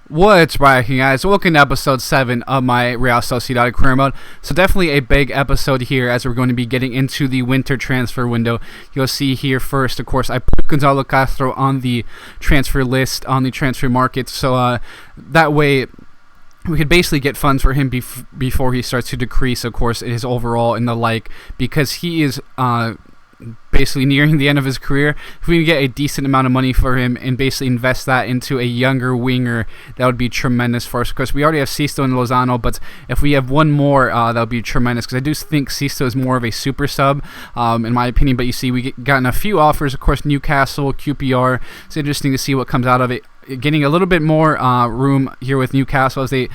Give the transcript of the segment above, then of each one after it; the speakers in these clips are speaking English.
What's cracking, guys? Welcome to episode 7 of my Real Sociedad career mode. So definitely a big episode here as we're going to be getting into the winter transfer window. You'll see here first, of course, I put Gonzalo Castro on the transfer list, on the transfer market, so that way we could basically get funds for him before he starts to decrease, of course, his overall and the like, because he is basically nearing the end of his career. If we can get a decent amount of money for him and basically invest that into a younger winger, that would be tremendous for us. Of course, we already have Sisto and Lozano, but if we have one more, that would be tremendous, because I do think Sisto is more of a super sub, in my opinion. But you see, we gotten a few offers, of course, Newcastle, QPR. It's interesting to see what comes out of it. Getting a little bit more room here with Newcastle, as they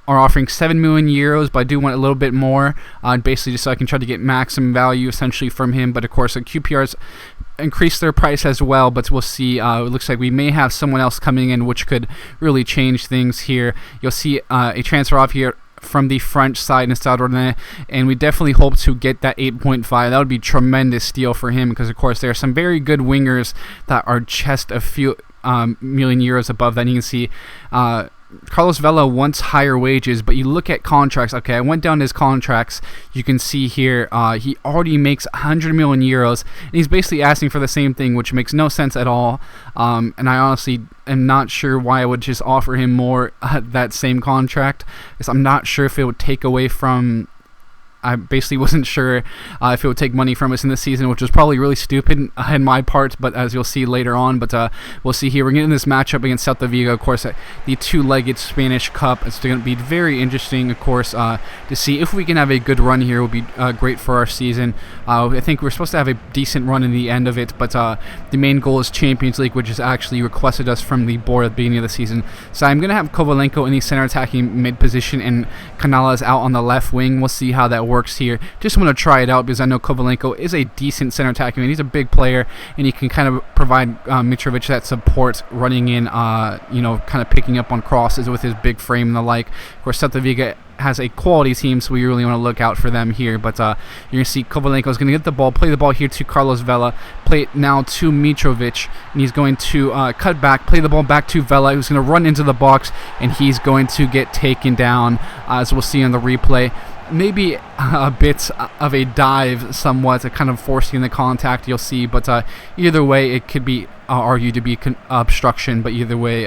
are offering 7 million euros, but I do want a little bit more, basically just so I can try to get maximum value essentially from him. But of course, QPR's increased their price as well, but we'll see. It looks like we may have someone else coming in, which could really change things here. You'll see a transfer off here from the French side in Sociedad, and we definitely hope to get that 8.5. That would be tremendous steal for him, because of course there are some very good wingers that are just a few million euros above that. And you can see Carlos Vela wants higher wages, but you look at contracts. Okay, I went down his contracts. You can see here he already makes 100 million euros, and he's basically asking for the same thing, which makes no sense at all. And I honestly am not sure why I would just offer him more that same contract, because I'm not sure if it would take away from. I basically wasn't sure if it would take money from us in this season, which was probably really stupid in my part, but as you'll see later on. But we'll see here. We're getting this matchup against Celta Vigo, of course, the two-legged Spanish Cup. It's going to be very interesting, of course, to see if we can have a good run here. It will be great for our season. I think we're supposed to have a decent run in the end of it, but the main goal is Champions League, which has actually requested us from the board at the beginning of the season. So I'm going to have Kovalenko in the center attacking mid position and Canales out on the left wing. We'll see how that works here. Just want to try it out, because I know Kovalenko is a decent center attacking man. He's a big player, and he can kind of provide Mitrovic that support running in, kind of picking up on crosses with his big frame and the like. Of course, Celta Vigo has a quality team, so we really want to look out for them here. But you're going to see Kovalenko is going to get the ball, play the ball here to Carlos Vela, play it now to Mitrovic, and he's going to cut back, play the ball back to Vela, who's going to run into the box, and he's going to get taken down, as we'll see on the replay. Maybe a bit of a dive somewhat, kind of forcing the contact, you'll see, but either way it could be argued to be obstruction, but either way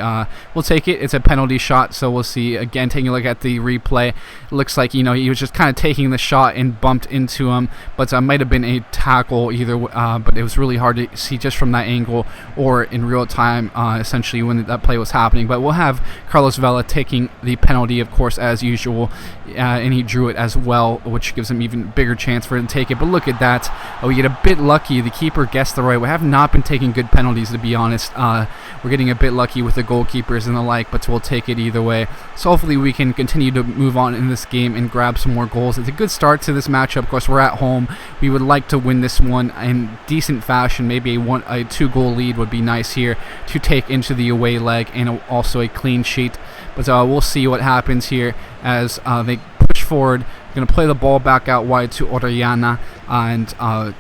we'll take it. It's a penalty shot, so we'll see. Again, taking a look at the replay, it looks like he was just kind of taking the shot and bumped into him, but might have been a tackle either, but it was really hard to see just from that angle or in real time, essentially when that play was happening. But we'll have Carlos Vela taking the penalty, of course, as usual, and he drew it as well, which gives him even bigger chance for him to take it. But look at that, we get a bit lucky. The keeper guessed the right way. We have not been taking good penalties, to be honest. We're getting a bit lucky with the goalkeepers and the like, but we'll take it either way. So hopefully we can continue to move on in this game and grab some more goals. It's a good start to this matchup. Of course, we're at home. We would like to win this one in decent fashion. Maybe a 2-goal lead would be nice here to take into the away leg, and also a clean sheet. But we'll see what happens here as they push forward. Going to play the ball back out wide to Orellana and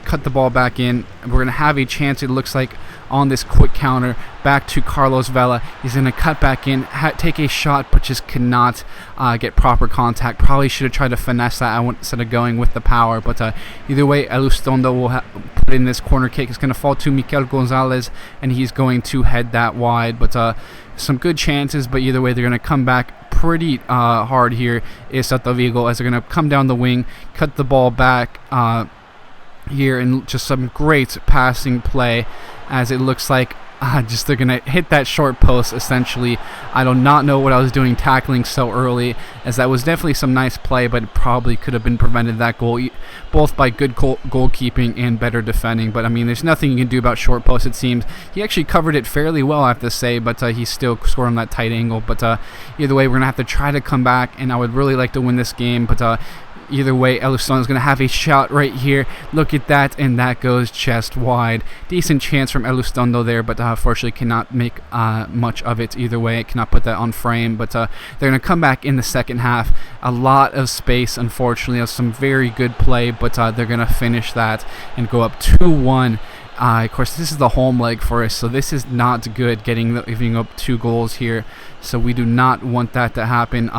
cut the ball back in. We're going to have a chance, it looks like, on this quick counter back to Carlos Vela. He's going to cut back in, take a shot, but just cannot get proper contact. Probably should have tried to finesse that instead of going with the power. But either way, Elustondo will put in this corner kick. It's going to fall to Mikel Gonzalez, and he's going to head that wide. But some good chances, but either way, they're going to come back pretty hard here is Celta Vigo, as they're going to come down the wing, cut the ball back here, and just some great passing play, as it looks like just they're going to hit that short post, essentially. I do not know what I was doing tackling so early, as that was definitely some nice play, but it probably could have been prevented, that goal, both by good goalkeeping and better defending. But I mean, there's nothing you can do about short post, it seems. He actually covered it fairly well, I have to say, but he still scored on that tight angle. But either way, we're going to have to try to come back, and I would really like to win this game. But either way, Elustondo is going to have a shot right here. Look at that, and that goes chest wide. Decent chance from Elustondo there, but unfortunately cannot make much of it either way. Cannot put that on frame, but they're going to come back in the second half. A lot of space, unfortunately. Some very good play, but they're going to finish that and go up 2-1. Of course, this is the home leg for us, so this is not good, giving up 2 goals here. So we do not want that to happen.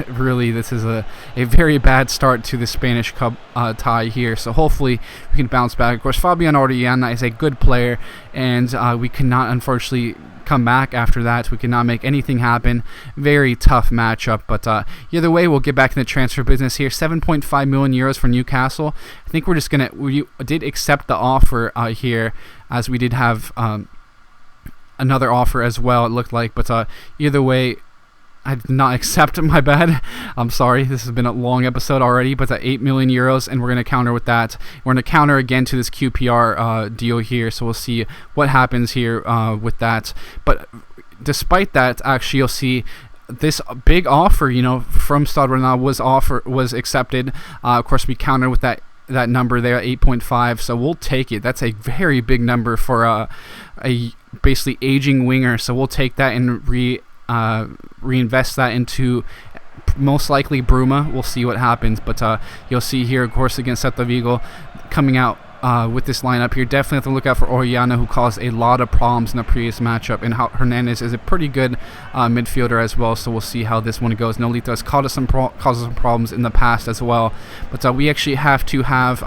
Really, this is a very bad start to the Spanish Cup tie here. So hopefully we can bounce back. Of course, Fabian Orellana is a good player, and we cannot, unfortunately, come back after that. We cannot make anything happen. Very tough matchup, but either way, we'll get back in the transfer business here. 7.5 million euros for Newcastle. I think we did accept the offer here, as we did have another offer as well, it looked like, but either way, I did not accept. My bad. I'm sorry. This has been a long episode already, but 8 million euros, and we're going to counter with that. We're going to counter again to this QPR deal here, so we'll see what happens here with that. But despite that, actually, you'll see this big offer, from Stade Rennais was accepted. Of course, we counter with that number there, 8.5, so we'll take it. That's a very big number for a basically aging winger, so we'll take that and reinvest that into most likely Bruma. We'll see what happens, but you'll see here, of course, against Celta Vigo, coming out with this lineup here. Definitely have to look out for Orellana, who caused a lot of problems in the previous matchup, and Hernandez is a pretty good midfielder as well, so we'll see how this one goes. Nolito has caused some problems in the past as well, but we actually have to have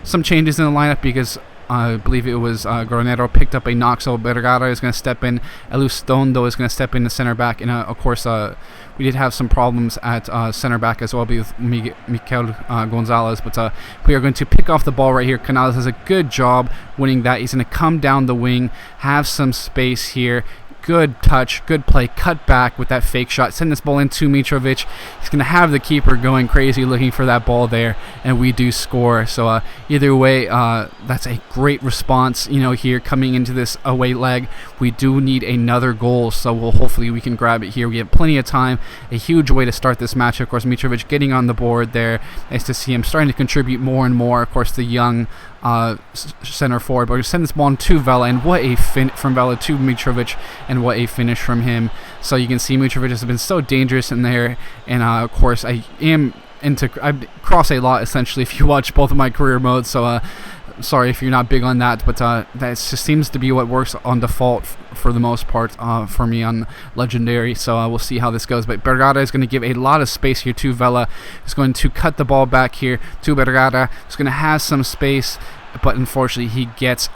some changes in the lineup, because I believe it was Granero picked up a knock, so Vergara is going to step in. Elustondo is going to step in the center back, and of course we did have some problems at center back as well with Mikel Gonzalez, but we are going to pick off the ball right here. Canales does a good job winning that. He's going to come down the wing, have some space here. Good touch, good play, cut back with that fake shot, send this ball into Mitrovic. He's going to have the keeper going crazy looking for that ball there, and we do score. So either way, that's a great response, here coming into this away leg. We do need another goal, so hopefully we can grab it here. We have plenty of time, a huge way to start this match. Of course, Mitrovic getting on the board there. Nice to see him starting to contribute more and more. Of course, the young center forward, but we send this ball to Vela, and what a from Vela to Mitrovic, and what a finish from him. So you can see Mitrovic has been so dangerous in there, and of course I cross a lot essentially if you watch both of my career modes, so sorry if you're not big on that, but that just seems to be what works on default for the most part for me on Legendary, so we'll see how this goes. But Vergara is going to give a lot of space here to Vela. He's going to cut the ball back here to Vergara. He's going to have some space, but unfortunately he gets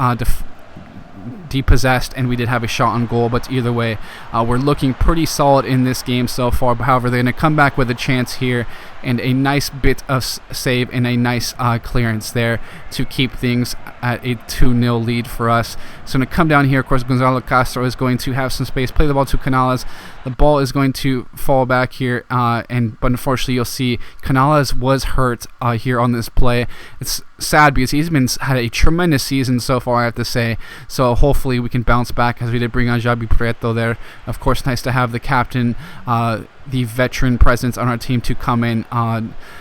depossessed, and we did have a shot on goal. But either way, we're looking pretty solid in this game so far. However, they're going to come back with a chance here, and a nice bit of save and a nice clearance there to keep things at a 2-0 lead for us. So going to come down here. Of course, Gonzalo Castro is going to have some space, play the ball to Canales. The ball is going to fall back here, but unfortunately you'll see Canales was hurt here on this play. It's sad because he's had a tremendous season so far, I have to say. So hopefully we can bounce back, as we did bring on Xabi Prieto there. Of course, nice to have the captain, the veteran presence on our team to come in.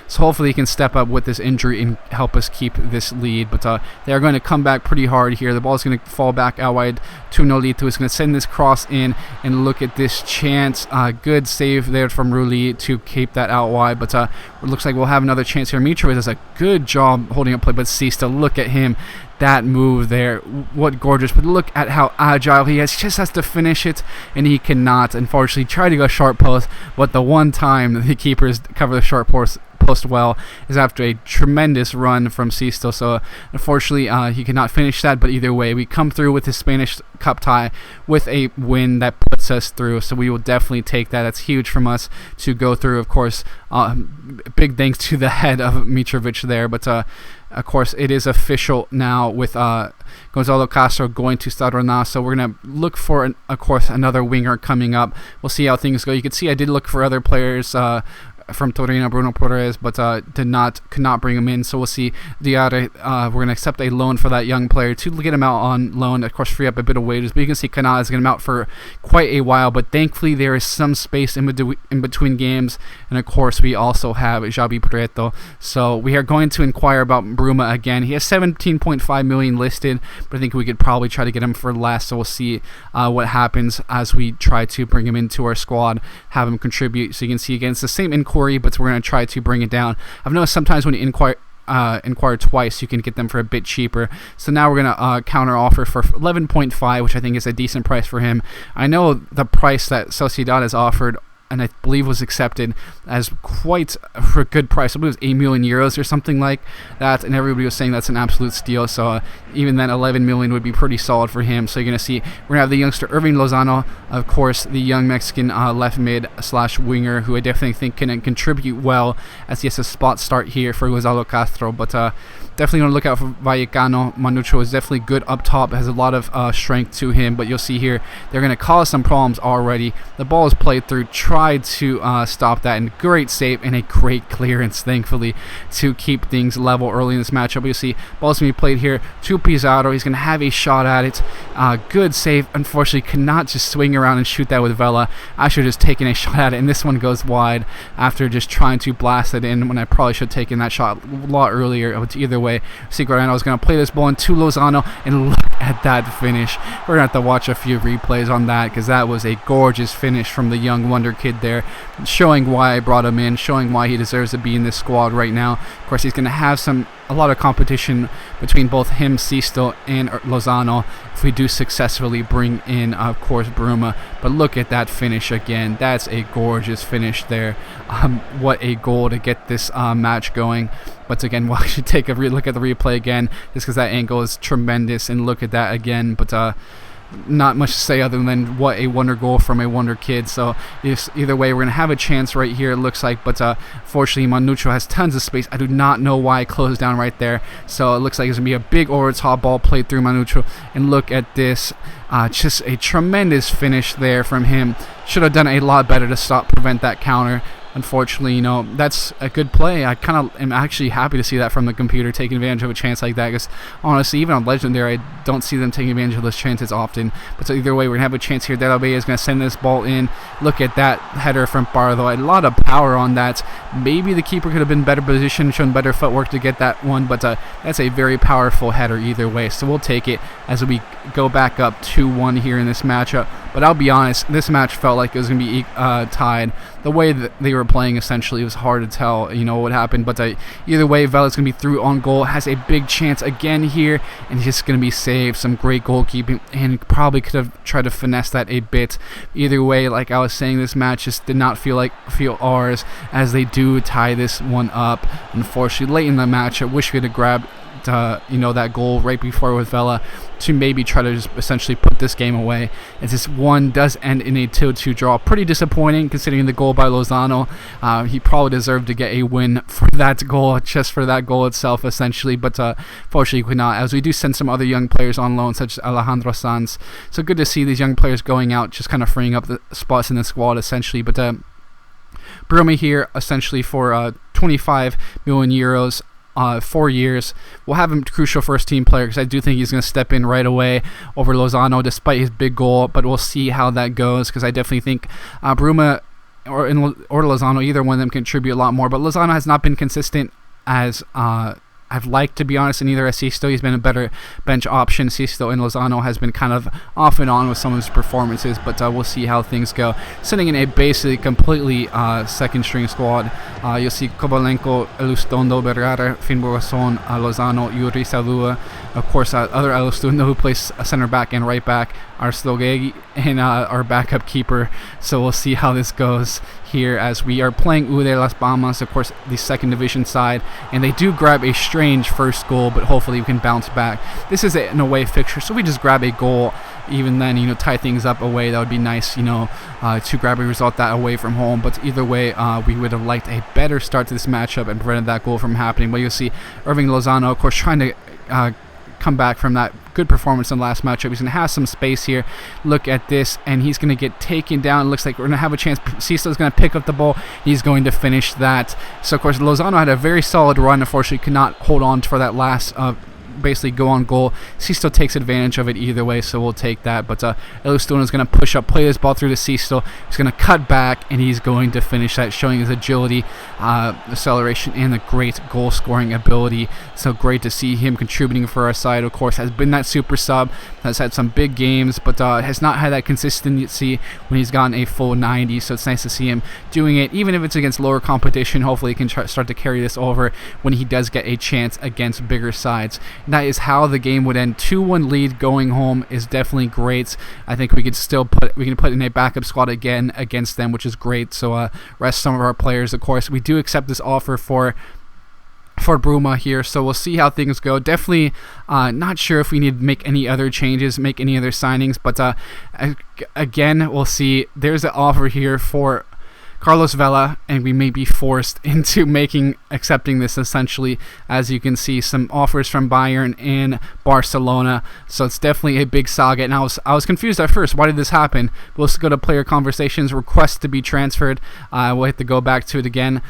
So hopefully he can step up with this injury and help us keep this lead. But they are going to come back pretty hard here. The ball is going to fall back out wide to Nolito. He's going to send this cross in, and look at this chance. Good save there from Rulli to keep that out wide. But it looks like we'll have another chance here. Mitrovic does a good job holding up play, but Sista, look at him. That move there, what gorgeous. But look at how agile he is. He just has to finish it, and he cannot. Unfortunately, try to go short post, but the one time the keepers cover the short post well is after a tremendous run from Sisto. So unfortunately he cannot finish that, but either way we come through with the Spanish Cup tie with a win that puts us through, so we will definitely take that. That's huge from us to go through. Of course, big thanks to the head of Mitrovic there, but of course it is official now with Gonzalo Castro going to Stade Rennais, so we're going to look for of course another winger coming up. We'll see how things go. You can see I did look for other players from Torino, Bruno Perez, but could not bring him in. So we'll see. Diarra, we're going to accept a loan for that young player to get him out on loan. Of course, free up a bit of wages, but you can see Canales is going to him out for quite a while. But thankfully, there is some space in between games, and of course, we also have Xabi Prieto. So we are going to inquire about Bruma again. He has 17.5 million listed, but I think we could probably try to get him for less. So we'll see what happens as we try to bring him into our squad, have him contribute. So you can see again, it's the same inquiry, but we're going to try to bring it down. I've noticed sometimes when you inquire twice, you can get them for a bit cheaper. So now we're going to counter offer for 11.5, which I think is a decent price for him. I know the price that Sociedad has offered, and I believe was accepted as quite a good price. I believe it was 8 million euros or something like that, and everybody was saying that's an absolute steal. So even then, 11 million would be pretty solid for him. So you're going to see we're going to have the youngster Irving Lozano, of course, the young Mexican left mid / winger, who I definitely think can contribute well as he has a spot start here for Gonzalo Castro. But definitely going to look out for Vallecano. Manucho is definitely good up top, has a lot of strength to him, but you'll see here they're going to cause some problems already. The ball is played through, tried to stop that, and great save and a great clearance, thankfully, to keep things level early in this matchup. You'll see ball's going to be played here to Pizarro. He's going to have a shot at it. Good save. Unfortunately, could not just swing around and shoot that with Vela. I should have just taken a shot at it, and this one goes wide after just trying to blast it in when I probably should have taken that shot a lot earlier. But either way, Guarano is going to play this ball into Lozano, and look at that finish. We're going to have to watch a few replays on that because that was a gorgeous finish from the young wonder kid there, showing why I brought him in, showing why he deserves to be in this squad right now. Of course, he's going to have a lot of competition between both him, Sisto, and Lozano if we do successfully bring in, of course, Bruma. But look at that finish again. That's a gorgeous finish there. What a goal to get this match going. But again, we should take a look at the replay again, just because that angle is tremendous. And look at that again. But not much to say other than what a wonder goal from a wonder kid. So either way, we're going to have a chance right here, it looks like. But fortunately, Manucho has tons of space. I do not know why I closed down right there. So it looks like it's going to be a big over-the-top ball played through Manucho. And look at this. Just a tremendous finish there from him. Should have done a lot better to prevent that counter. Unfortunately, that's a good play. I kind of am actually happy to see that from the computer, taking advantage of a chance like that, because honestly, even on Legendary, I don't see them taking advantage of those chances often. But so either way, we're going to have a chance here. Delabey is going to send this ball in. Look at that header from Pardo. A lot of power on that. Maybe the keeper could have been better positioned, shown better footwork to get that one, but that's a very powerful header either way. So we'll take it as we go back up 2-1 here in this matchup. But I'll be honest, this match felt like it was going to be tied. The way that they were playing, essentially, it was hard to tell, what happened. But either way, Vela's going to be through on goal. Has a big chance again here, and he's just going to be saved. Some great goalkeeping, and probably could have tried to finesse that a bit. Either way, like I was saying, this match just did not feel ours, as they do tie this one up. Unfortunately, late in the match, I wish we could have grabbed that goal right before with Vela to maybe try to just essentially put this game away, as this one does end in a 2-2 draw. Pretty disappointing considering the goal by Lozano. He probably deserved to get a win for that goal, just for that goal itself essentially, but fortunately we could not, as we do send some other young players on loan, such as Alejandro Sanz. So good to see these young players going out, just kind of freeing up the spots in the squad essentially. But Bruma here essentially for 25 million euros. 4 years. We'll have him crucial first team player, because I do think he's going to step in right away over Lozano despite his big goal, but we'll see how that goes, because I definitely think Bruma or Lozano, either one of them, contribute a lot more. But Lozano has not been consistent as I've liked, to be honest, and neither has Sisto. He's been a better bench option. Sisto and Lozano has been kind of off and on with some of his performances, but we'll see how things go. Sitting in a basically completely second-string squad, you'll see Kovalenko, Elustondo, Berrara, Finbogason, Lozano, Yuri Salua. Of course, other Elustondo, who plays center back and right back, Arslogegi, and our backup keeper. So we'll see how this goes here as we are playing Ude Las Palmas, of course, the second division side, and they do grab a strange first goal, but hopefully we can bounce back. This is an away fixture, so we just grab a goal, even then, tie things up away. That would be nice, to grab a result that away from home. But either way, we would have liked a better start to this matchup and prevented that goal from happening. But you'll see Irving Lozano, of course, trying to come back from that good performance in the last matchup. He's going to have some space here. Look at this, and he's going to get taken down. It looks like we're going to have a chance. Sisto's going to pick up the ball. He's going to finish that. So, of course, Lozano had a very solid run. Unfortunately, could not hold on for that last basically go on goal. Sisto takes advantage of it either way, so we'll take that. But Elustone is going to push up, play this ball through to Sisto. He's going to cut back, and he's going to finish that, showing his agility, acceleration, and the great goal-scoring ability. So great to see him contributing for our side. Of course, has been that super sub, has had some big games, but has not had that consistency when he's gotten a full 90. So it's nice to see him doing it, even if it's against lower competition. Hopefully he can start to carry this over when he does get a chance against bigger sides. And that is how the game would end. 2-1 lead going home is definitely great. I think we can put in a backup squad again against them, which is great. So rest some of our players. Of course, we do accept this offer for Bruma here, so we'll see how things go. Definitely not sure if we need to make any other changes, make any other signings, but again, we'll see. There's an offer here for Carlos Vela, and we may be forced into accepting this essentially. As you can see, some offers from Bayern and Barcelona, so it's definitely a big saga. And I was confused at first. Why did this happen? We'll go to player conversations, request to be transferred. We'll have to go back to it again.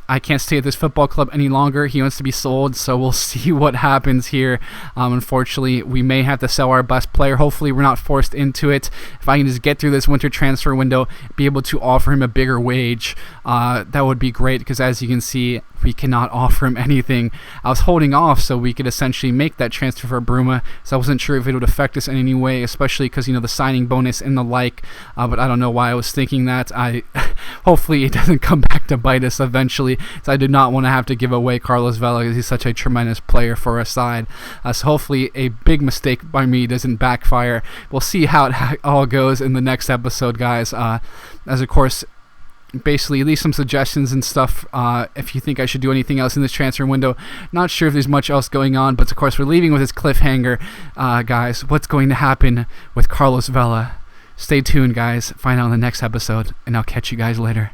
I can't stay at this football club any longer. He wants to be sold, so we'll see what happens here. Unfortunately, we may have to sell our best player. Hopefully, we're not forced into it. If I can just get through this winter transfer window, be able to offer him a bigger wage, that would be great, because as you can see, we cannot offer him anything. I was holding off so we could essentially make that transfer for Bruma, so I wasn't sure if it would affect us in any way, especially because, the signing bonus and the like, but I don't know why I was thinking that. Hopefully it doesn't come back to bite us eventually, so I do not want to have to give away Carlos Vela, because he's such a tremendous player for our side. So hopefully a big mistake by me doesn't backfire. We'll see how it all goes in the next episode, guys. As of course, basically leave some suggestions and stuff if you think I should do anything else in this transfer window. Not sure if there's much else going on, but of course we're leaving with this cliffhanger. Guys, what's going to happen with Carlos Vela? Stay tuned, guys. Find out in the next episode, and I'll catch you guys later.